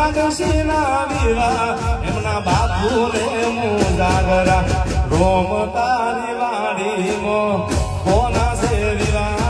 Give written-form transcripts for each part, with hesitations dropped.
ચિરાગશીના વિવા એમના બાપુને મુજાગરા રોમ તારી વાડીમાં કોના છે વિવા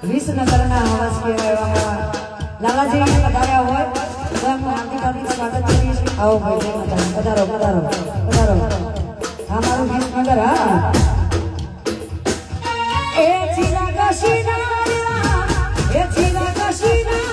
વિસનગરના આવાસ કહેવાય લાલાજી પધાર્યા હોય તો એમનું હાર્દિક સ્વાગત કરીશ. આવો ભાઈ પધારો પધારો પધારો. હા મારું વિસનગર. હા એ ચિરાગશીના એ ચિરાગશીના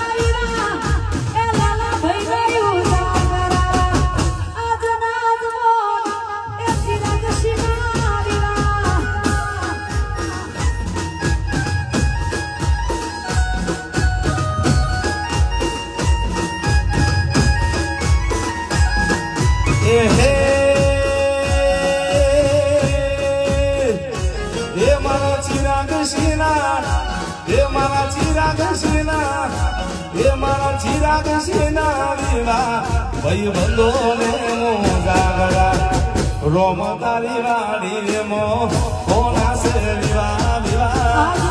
ચિરાગશીના વિવા ભાઈ બંધોને મુજાગરા રોમ તારી વાડીમાં કોના છે વિવા વિવા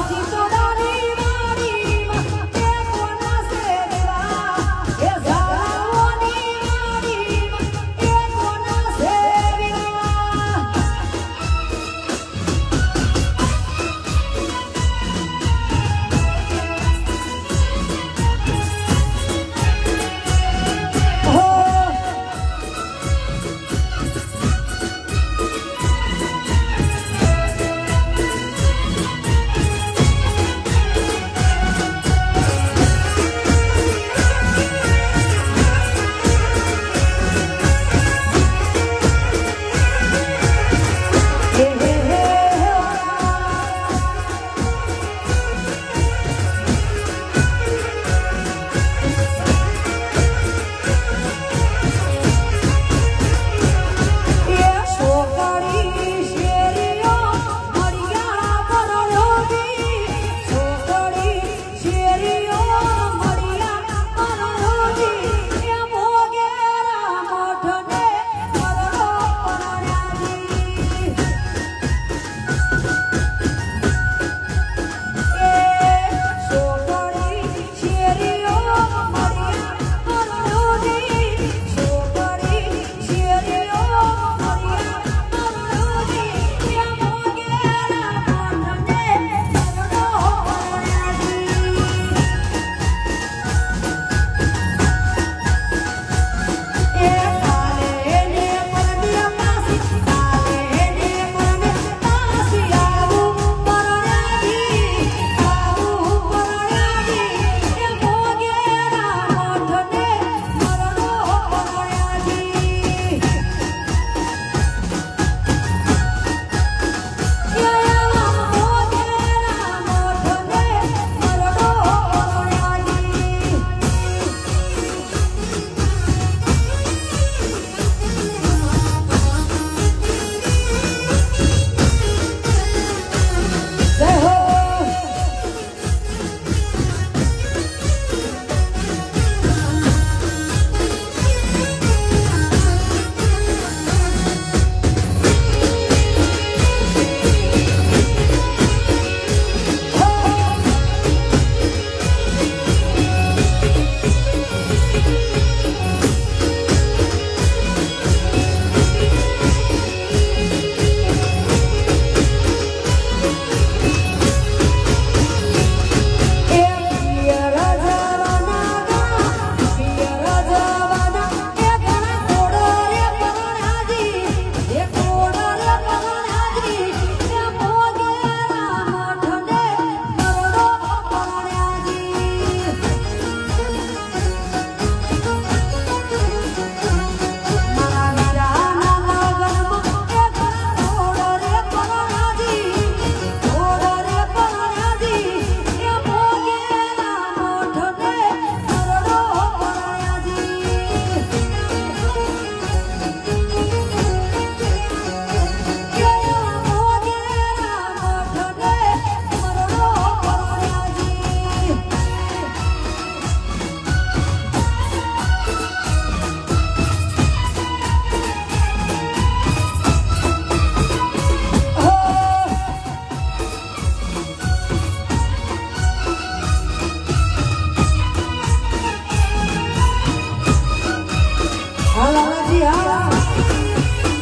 લાલાજી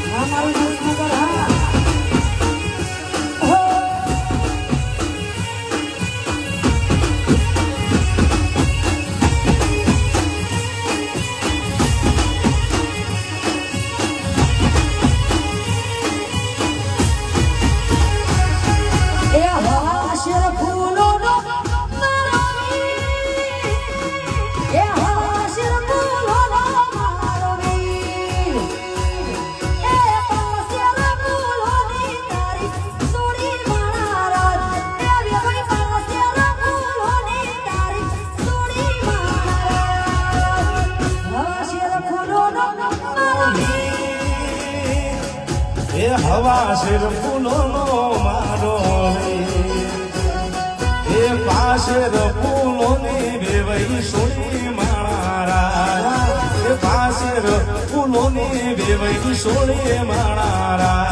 હા મારું વિસનગર હા હવા શેર ફૂલોનો મારો એ પાશેર ફૂલોની બેવઈ સોળી માણારા એ પાશેર ફૂલોની બેવઈ સોળી માણારા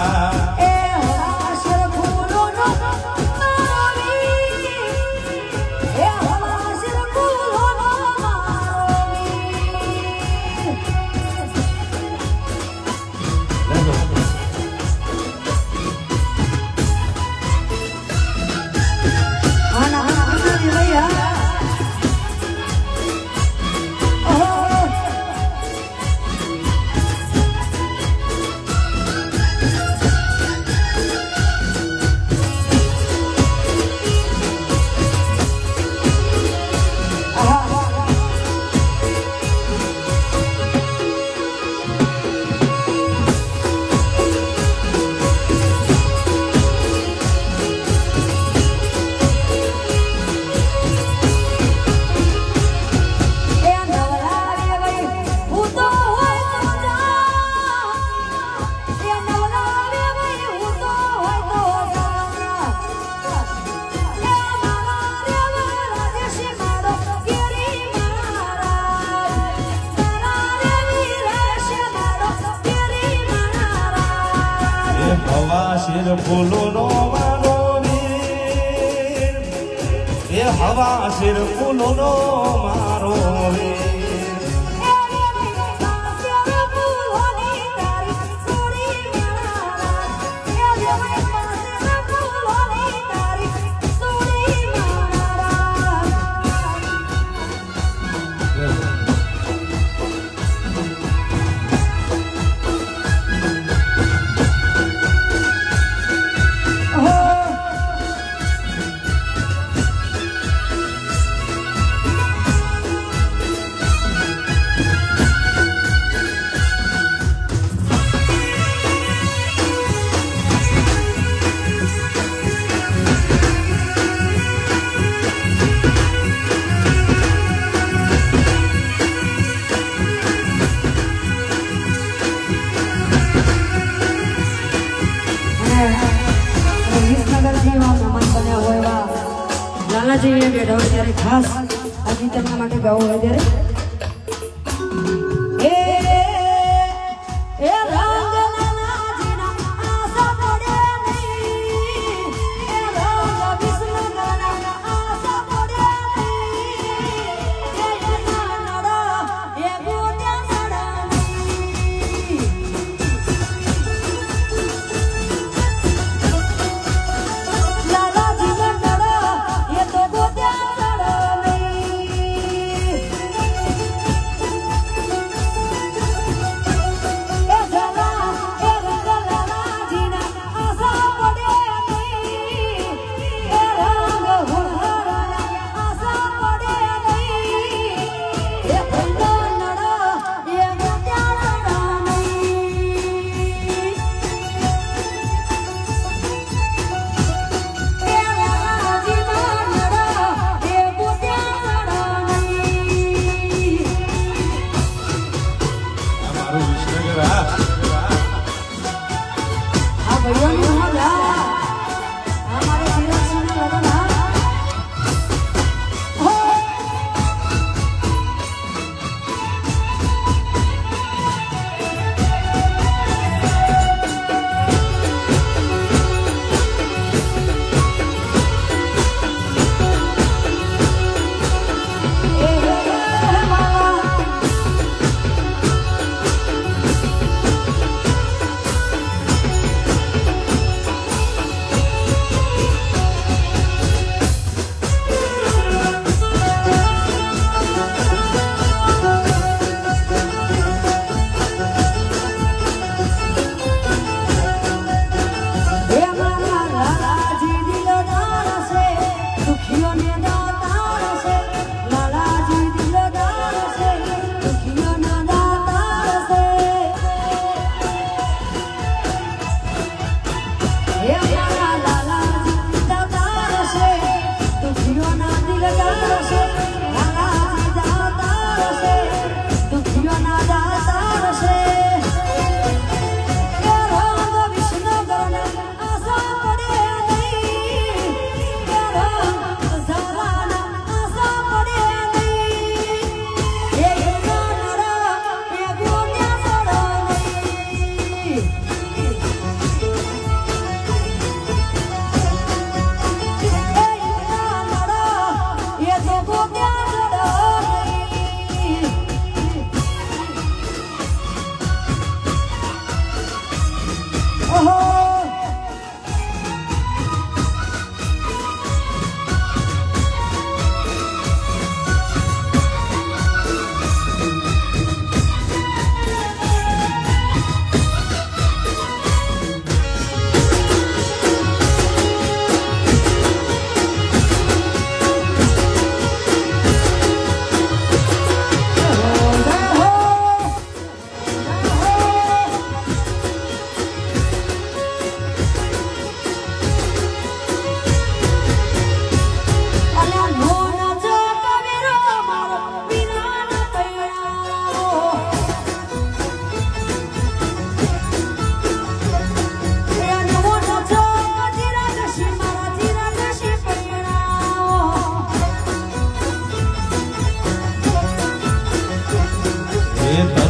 હવા શેર ફૂલોનો મારો વીર એ હવા શેર ફૂલોનો મારો વીર લાલાજી બેઠા હોય ત્યારે ખાસ આ ગીત એમના માટે ગાવું હોય ત્યારે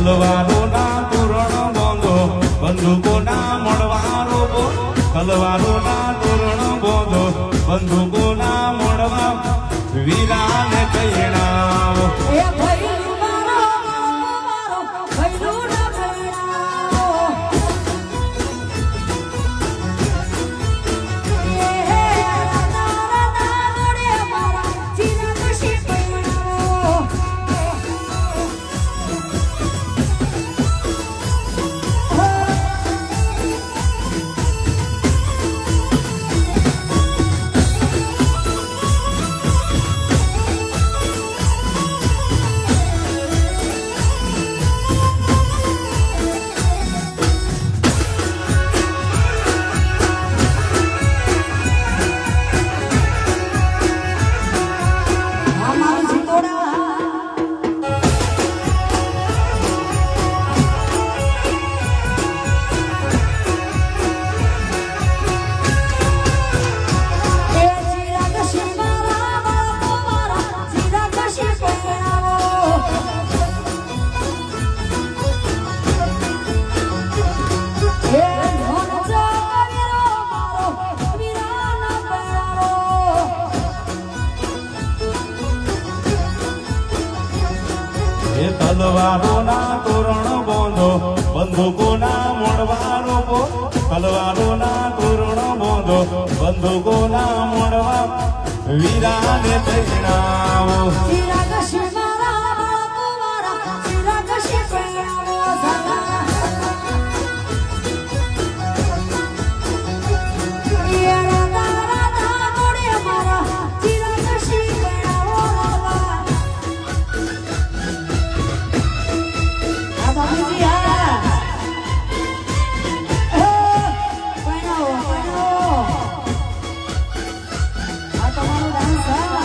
તલવારોના તોરણ બોંધો બંદૂકોના મળવારો તલવારોના તોરણ બોંધો બંદૂકોના મળવા વીરાને કહેણાવો એ ભૈલું મારો મારો ભૈલું ના ભૈણાવો એ રાધા રાધા મોડે મારા ચિરાગ શી ભૈણાવો અમારું જીતોડા એ ચિરાગ શી મારા બાપો મારા ચિરાગ શી ભૈણાવો એ ધન ચાવીરો મારો વીરાના ભૈણાવો એ તલવારોના તોરણ બોંધો બંદૂકોના મોડવારો તલવારોના તોરણ બોંધો બંદૂકોના મોડવા વીરાને કહેણાવો ચિરાગ શી મારા બાપો મારા ચિરાગ શી ભૈણાવો સદા એ રાધા રાધા મોડે મારા ચિરાગ શી ભૈણાવો આ બાબુજી આ ભૈણાવો ભૈણાવો આ તમારો ડાન્સ હા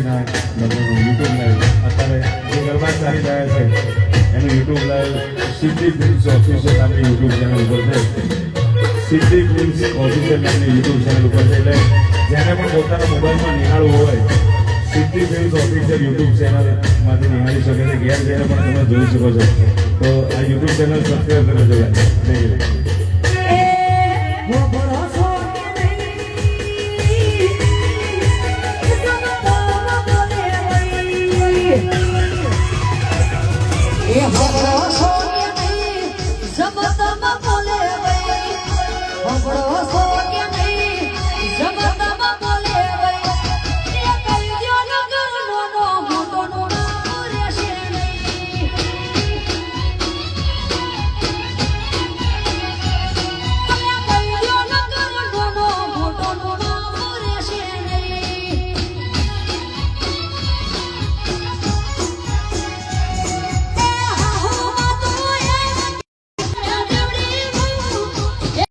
મહાશિવરાત્રિના લગ્નનું યુટ્યુબ લાઈવ અત્યારે જે ગરબા ચાલી રહ્યા છે એનું યુટ્યુબ લાઈવ સિદ્ધિ ફિલ્મ્સ ઓફિશિયલ નામની યુટ્યુબ ચેનલ ઉપર છે. સિદ્ધિ ફિલ્મ્સ ઓફિશિયલ નામની યુટ્યુબ ચેનલ ઉપર છે. એટલે જેને પણ પોતાના મોબાઈલમાં નિહાળવું હોય સિદ્ધિ ફિલ્મ્સ ઓફિશિયલ યુટ્યુબ ચેનલમાંથી નિહાળી શકે છે. ઘેર જઈને પણ તમે જોઈ શકો છો. તો આ યુટ્યુબ ચેનલ સબસ્ક્રાઈબ કરી દેવાની.